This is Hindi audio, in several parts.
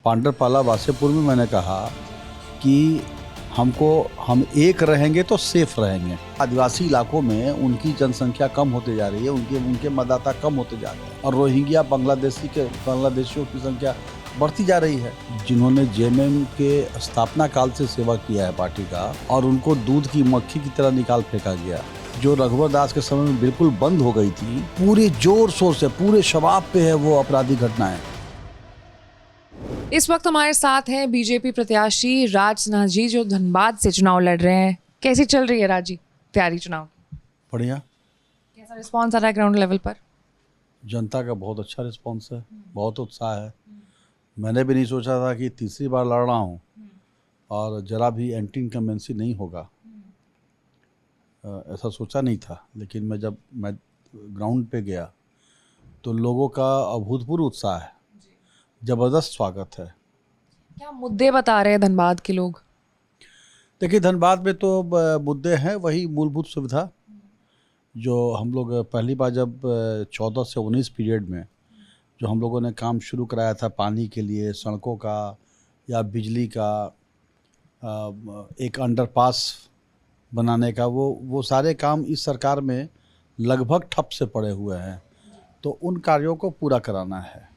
पांडरपाला वासेपुर में मैंने कहा कि हम एक रहेंगे तो सेफ रहेंगे। आदिवासी इलाकों में उनकी जनसंख्या कम होते जा रही है, उनके मतदाता कम होते जा रहे हैं और रोहिंग्या बांग्लादेशियों की संख्या बढ़ती जा रही है। जिन्होंने जेएमएम के स्थापना काल से सेवा किया है पार्टी का, और उनको दूध की मक्खी की तरह निकाल फेंका गया। जो रघुवर दास के समय में बिल्कुल बंद हो गई थी, पूरे जोर शोर से पूरे शबाब पे है वो आपराधिक घटनाएं। इस वक्त हमारे साथ हैं बीजेपी प्रत्याशी राज सिन्हा जी, जो धनबाद से चुनाव लड़ रहे हैं। कैसी चल रही है राज जी तैयारी चुनाव की? बढ़िया। कैसा रिस्पांस आ रहा है ग्राउंड लेवल पर? जनता का बहुत अच्छा रिस्पांस है, बहुत उत्साह है। मैंने भी नहीं सोचा था कि तीसरी बार लड़ रहा हूँ और जरा भी एंटी इनकम्बेंसी नहीं होगा, ऐसा सोचा नहीं था। लेकिन मैं ग्राउंड पे गया तो लोगों का अभूतपूर्व उत्साह है, ज़बरदस्त स्वागत है। क्या मुद्दे बता रहे हैं धनबाद के लोग? देखिए, धनबाद में तो मुद्दे हैं वही मूलभूत सुविधा, जो हम लोग पहली बार जब 14 से 19 पीरियड में जो हम लोगों ने काम शुरू कराया था पानी के लिए, सड़कों का या बिजली का, एक अंडरपास बनाने का, वो सारे काम इस सरकार में लगभग ठप से पड़े हुए हैं, तो उन कार्यों को पूरा कराना है।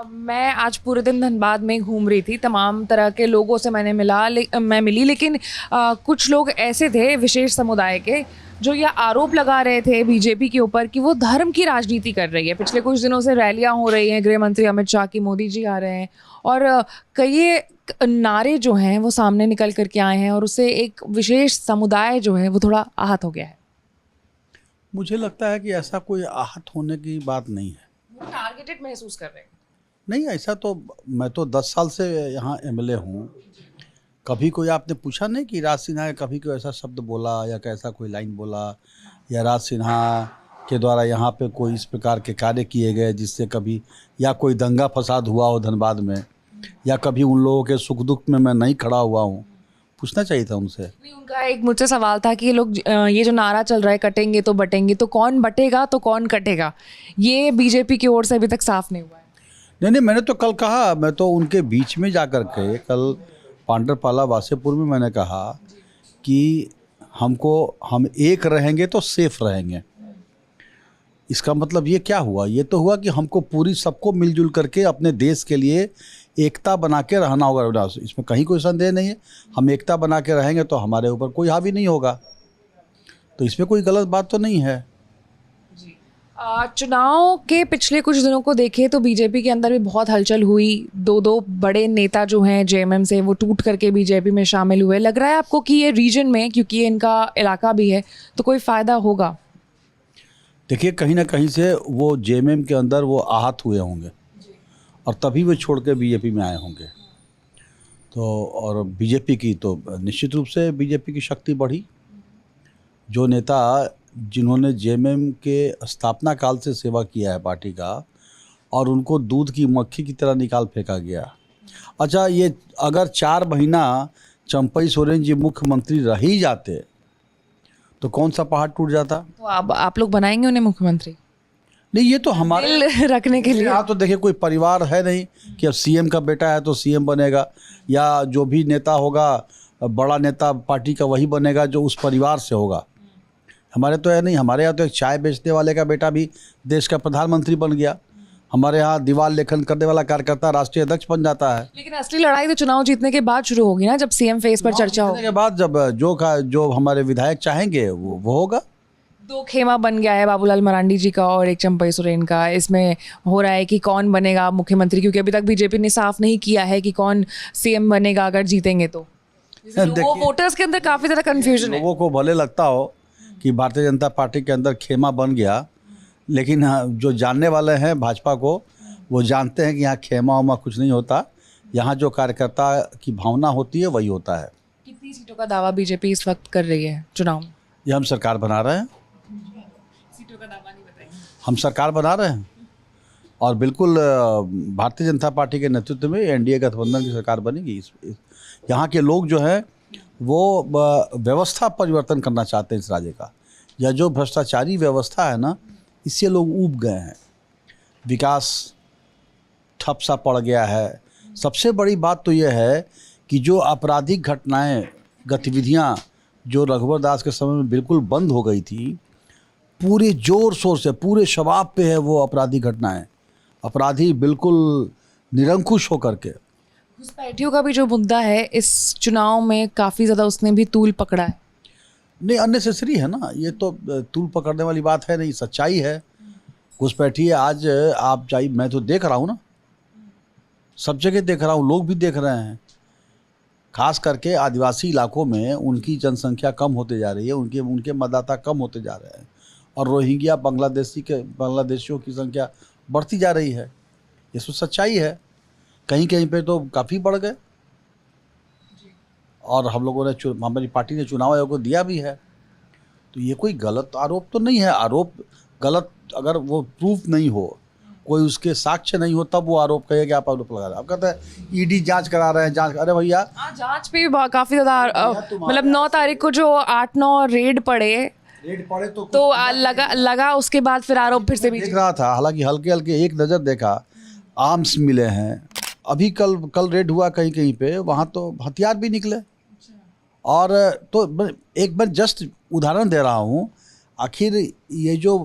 मैं आज पूरे दिन धनबाद में घूम रही थी, तमाम तरह के लोगों से मैं मिली, लेकिन कुछ लोग ऐसे थे विशेष समुदाय के जो ये आरोप लगा रहे थे बीजेपी के ऊपर कि वो धर्म की राजनीति कर रही है। पिछले कुछ दिनों से रैलियां हो रही हैं, गृह मंत्री अमित शाह की, मोदी जी आ रहे हैं और कई नारे जो हैं वो सामने निकल करके आए हैं और उससे एक विशेष समुदाय जो है वो थोड़ा आहत हो गया है। मुझे लगता है कि ऐसा कोई आहत होने की बात नहीं है। वो टारगेटेड महसूस कर रहे हैं। नहीं, ऐसा तो मैं तो 10 साल से यहाँ एमएलए हूँ। कभी कोई आपने पूछा नहीं कि राज सिन्हा ने कभी कोई ऐसा शब्द बोला या कैसा कोई लाइन बोला, या राज सिन्हा के द्वारा यहाँ पे कोई इस प्रकार के कार्य किए गए जिससे कभी या कोई दंगा फसाद हुआ हो धनबाद में, या कभी उन लोगों के सुख दुख में मैं नहीं खड़ा हुआ हूँ? पूछना चाहिए था उनसे। नहीं, उनका एक मुझसे सवाल था कि ये लोग ये जो नारा चल रहा है कटेंगे तो बटेंगे, तो कौन बटेगा तो कौन कटेगा, ये बीजेपी की ओर से अभी तक साफ नहीं हुआ है। नहीं, मैंने तो कल कहा, मैं तो उनके बीच में जा कर के कल पांडरपाला वासेपुर में मैंने कहा कि हम एक रहेंगे तो सेफ रहेंगे। इसका मतलब ये क्या हुआ? ये तो हुआ कि हमको पूरी सबको मिलजुल करके अपने देश के लिए एकता बना के रहना होगा। इसमें कहीं कोई संदेह नहीं है। हम एकता बना के रहेंगे तो हमारे ऊपर कोई हावी नहीं होगा, तो इसमें कोई गलत बात तो नहीं है। चुनाव के पिछले कुछ दिनों को देखें तो बीजेपी के अंदर भी बहुत हलचल हुई। दो बड़े नेता जो हैं जेएमएम से, वो टूट करके बीजेपी में शामिल हुए। लग रहा है आपको कि ये रीजन में, क्योंकि ये इनका इलाका भी है, तो कोई फ़ायदा होगा? देखिए, कहीं ना कहीं से वो जेएमएम के अंदर वो आहत हुए होंगे और तभी वो छोड़ के बीजेपी में आए होंगे। तो और बीजेपी की तो निश्चित रूप से बीजेपी की शक्ति बढ़ी। जो नेता जिन्होंने जेएमएम के स्थापना काल से सेवा किया है पार्टी का, और उनको दूध की मक्खी की तरह निकाल फेंका गया। अच्छा, ये अगर 4 महीना चंपई सोरेन जी मुख्यमंत्री रह ही जाते तो कौन सा पहाड़ टूट जाता? तो आप लोग बनाएंगे उन्हें मुख्यमंत्री? नहीं, ये तो हमारे दिल रखने के लिए। यहाँ तो देखिए, कोई परिवार है नहीं कि अब सीएम का बेटा है तो सीएम बनेगा, या जो भी नेता होगा बड़ा नेता पार्टी का वही बनेगा जो उस परिवार से होगा। हमारे तो है नहीं। हमारे यहाँ तो एक चाय बेचने वाले का बेटा भी देश का प्रधानमंत्री बन गया। हमारे यहाँ दीवार लेखन करने वाला कार्यकर्ता राष्ट्रीय अध्यक्ष बन जाता है। लेकिन असली लड़ाई तो चुनाव जीतने के बाद शुरू होगी ना, जब सीएम फेस पर चर्चा हो। के बाद जब जो हमारे विधायक चाहेंगे वो होगा। 2 खेमा बन गया है, बाबूलाल मरांडी जी का और एक चंपई सोरेन का। इसमें हो रहा है कि कौन बनेगा मुख्यमंत्री, क्योंकि अभी तक बीजेपी ने साफ नहीं किया है कि कौन सीएम बनेगा अगर जीतेंगे तो। वो वोटर्स के अंदर काफी ज्यादा कंफ्यूजन है। लोगों को भले लगता हो कि भारतीय जनता पार्टी के अंदर खेमा बन गया, लेकिन जो जानने वाले हैं भाजपा को, वो जानते हैं कि यहाँ खेमा उमा कुछ नहीं होता। यहाँ जो कार्यकर्ता की भावना होती है वही होता है। कितनी सीटों का दावा बीजेपी इस वक्त कर रही है चुनाव में? ये हम सरकार बना रहे हैं। सीटों का दावा नहीं बताएंगे। हम सरकार बना रहे हैं और बिल्कुल भारतीय जनता पार्टी के नेतृत्व में एनडीए गठबंधन की सरकार बनेगी। यहाँ के लोग जो हैं वो व्यवस्था परिवर्तन करना चाहते हैं इस राज्य का। यह जो भ्रष्टाचारी व्यवस्था है ना, इससे लोग ऊब गए हैं। विकास ठप सा पड़ गया है। सबसे बड़ी बात तो यह है कि जो आपराधिक घटनाएं, गतिविधियां जो रघुवर दास के समय में बिल्कुल बंद हो गई थी, पूरे जोर शोर से पूरे शबाब पे है वो आपराधिक घटनाएं। अपराधी बिल्कुल निरंकुश होकर के। घुसपैठियों का भी जो मुद्दा है इस चुनाव में काफ़ी ज़्यादा उसने भी तूल पकड़ा है। नहीं, अननेसेसरी है ना, ये तो तूल पकड़ने वाली बात है नहीं, सच्चाई है। घुसपैठी आज आप चाहिए, मैं तो देख रहा हूँ ना, सब जगह देख रहा हूँ, लोग भी देख रहे हैं। खास करके आदिवासी इलाकों में उनकी जनसंख्या कम होते जा रही है, उनके मतदाता कम होते जा रहे हैं, और रोहिंग्या बांग्लादेशियों की संख्या बढ़ती जा रही है। ये तो सच्चाई है। कहीं कहीं पे तो काफ़ी बढ़ गए, और हम लोगों ने हमारी पार्टी ने चुनाव आयोग को दिया भी है। तो ये कोई गलत आरोप तो नहीं है। आरोप गलत अगर वो प्रूफ नहीं हो, कोई उसके साक्ष्य नहीं हो, तब वो आरोप कहे कि आप आरोप लगा रहे हैं। आप कहते हैं ईडी जांच करा रहे हैं, जांच, अरे भैया जांच पे काफ़ी ज़्यादा मतलब 9 तारीख को जो 8-9 रेड पड़े तो लगा उसके बाद फिर आरोप फिर से भी देख रहा था। हालांकि हल्के हल्के एक नज़र देखा, आर्म्स मिले हैं। अभी कल रेड हुआ कहीं कहीं पे, वहाँ तो हथियार भी निकले। और तो एक बार जस्ट उदाहरण दे रहा हूँ। आखिर ये जो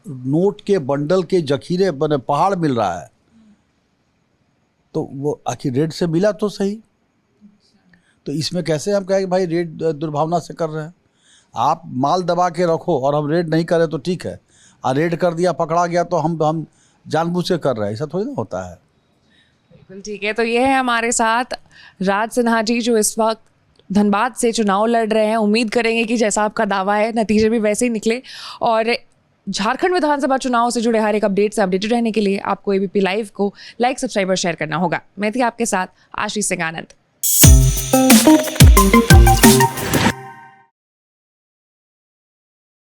नोट के बंडल के जखीरे बने पहाड़ मिल रहा है, तो वो आखिर रेड से मिला तो सही। तो इसमें कैसे हम कहें कि भाई रेड दुर्भावना से कर रहे हैं? आप माल दबा के रखो और हम रेड नहीं करें तो ठीक है, और रेड कर दिया, पकड़ा गया तो हम जानबूझ के कर रहे हैं, ऐसा थोड़ी ना होता है। बिल्कुल ठीक है। तो ये है हमारे साथ राज सिन्हा जी, जो इस वक्त धनबाद से चुनाव लड़ रहे हैं। उम्मीद करेंगे कि जैसा आपका दावा है नतीजे भी वैसे ही निकले, और झारखंड विधानसभा चुनाव से जुड़े हर एक अपडेट से अपडेटेड रहने के लिए आपको एबीपी लाइव को लाइक, सब्सक्राइब और शेयर करना होगा। मैं थी आपके साथ आशीष सिंह आनंद।